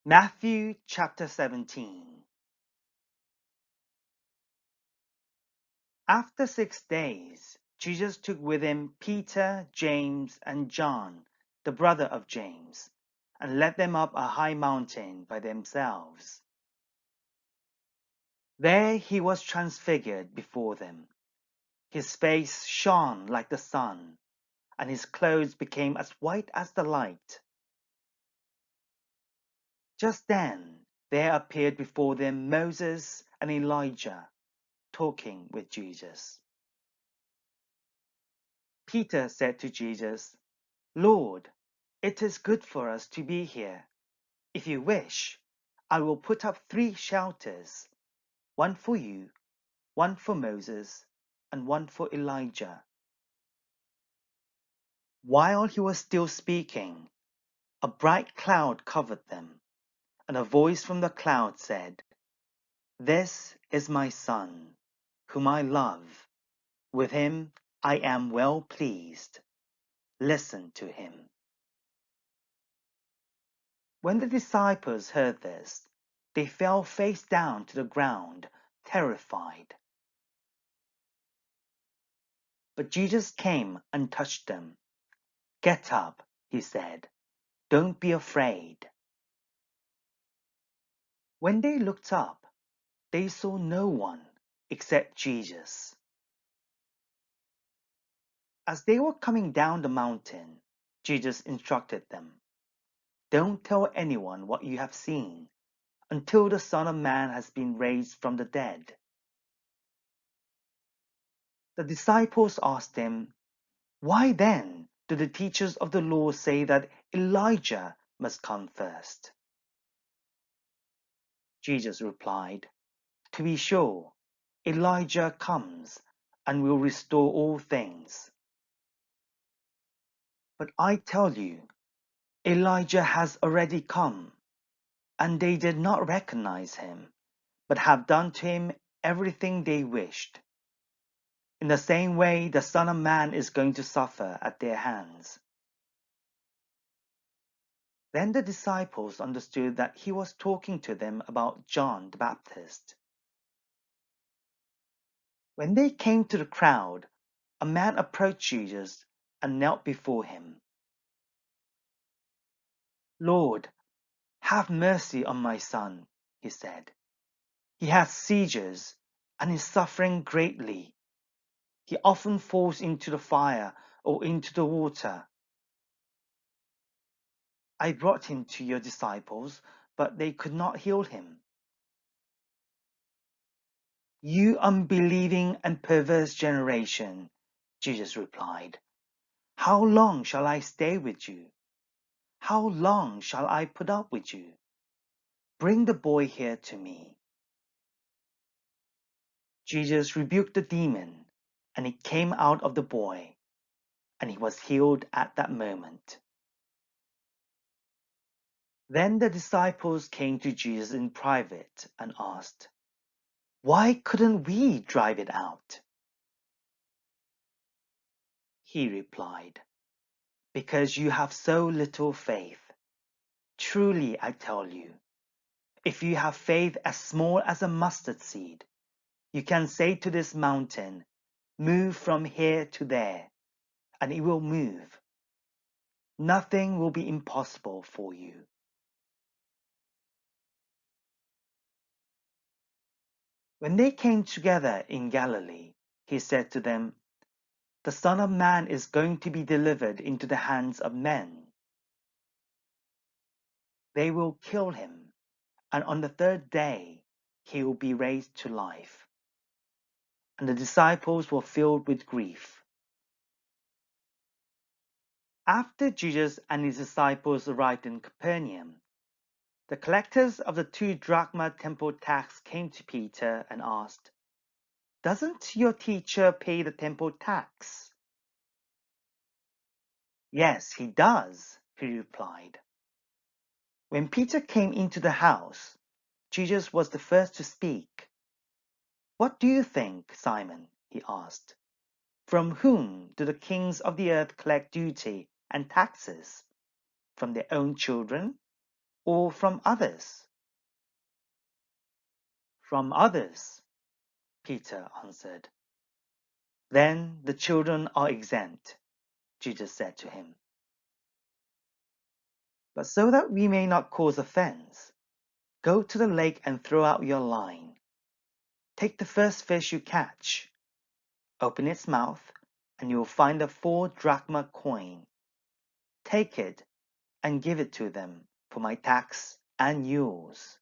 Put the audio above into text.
Matthew chapter 17. After 6 days, Jesus took with him Peter, James, and John, the brother of James, and led them up a high mountain by themselves. There he was transfigured before them. His face shone like the sun, and his clothes became as white as the light. Just then there appeared before them Moses and Elijah, talking with Jesus. Peter said to Jesus, "Lord, it is good for us to be here. If you wish, I will put up 3 shelters, one for you, one for Moses, and one for Elijah." While he was still speaking, a bright cloud covered them, and a voice from the cloud said, "This is my Son, whom I love. With him I am well pleased. Listen to him." When the disciples heard this, they fell face down to the ground, terrified. But Jesus came and touched them. "Get up," he said. "Don't be afraid." When they looked up, they saw no one except Jesus. As they were coming down the mountain, Jesus instructed them, "Don't tell anyone what you have seen until the Son of Man has been raised from the dead." The disciples asked him, "Why then do the teachers of the law say that Elijah must come first?" Jesus replied, "To be sure, Elijah comes and will restore all things. But I tell you, Elijah has already come, and they did not recognize him, but have done to him everything they wished. In the same way, the Son of Man is going to suffer at their hands." Then the disciples understood that he was talking to them about John the Baptist. When they came to the crowd, a man approached Jesus and knelt before him. "Lord, have mercy on my son," he said. "He has seizures and is suffering greatly. He often falls into the fire or into the water. I brought him to your disciples, but they could not heal him." "You unbelieving and perverse generation," Jesus replied, "how long shall I stay with you? How long shall I put up with you? Bring the boy here to me." Jesus rebuked the demon, and it came out of the boy, and he was healed at that moment. Then the disciples came to Jesus in private and asked, "Why couldn't we drive it out?" He replied, "Because you have so little faith. Truly, I tell you, if you have faith as small as a mustard seed, you can say to this mountain, 'Move from here to there,' and it will move. Nothing will be impossible for you." When they came together in Galilee, he said to them, "The Son of Man is going to be delivered into the hands of men. They will kill him, and on the third day he will be raised to life." And the disciples were filled with grief. After Jesus and his disciples arrived in Capernaum, the collectors of the 2 drachma temple tax came to Peter and asked, "Doesn't your teacher pay the temple tax?" "Yes, he does," he replied. When Peter came into the house, Jesus was the first to speak. "What do you think, Simon?" he asked. "From whom do the kings of the earth collect duty and taxes? From their own children or from others?" "From others," Peter answered. "Then the children are exempt," Jesus said to him. "But so that we may not cause offense, go to the lake and throw out your line. Take the first fish you catch. Open its mouth, and you will find a 4 drachma coin. Take it and give it to them for my tax and yours."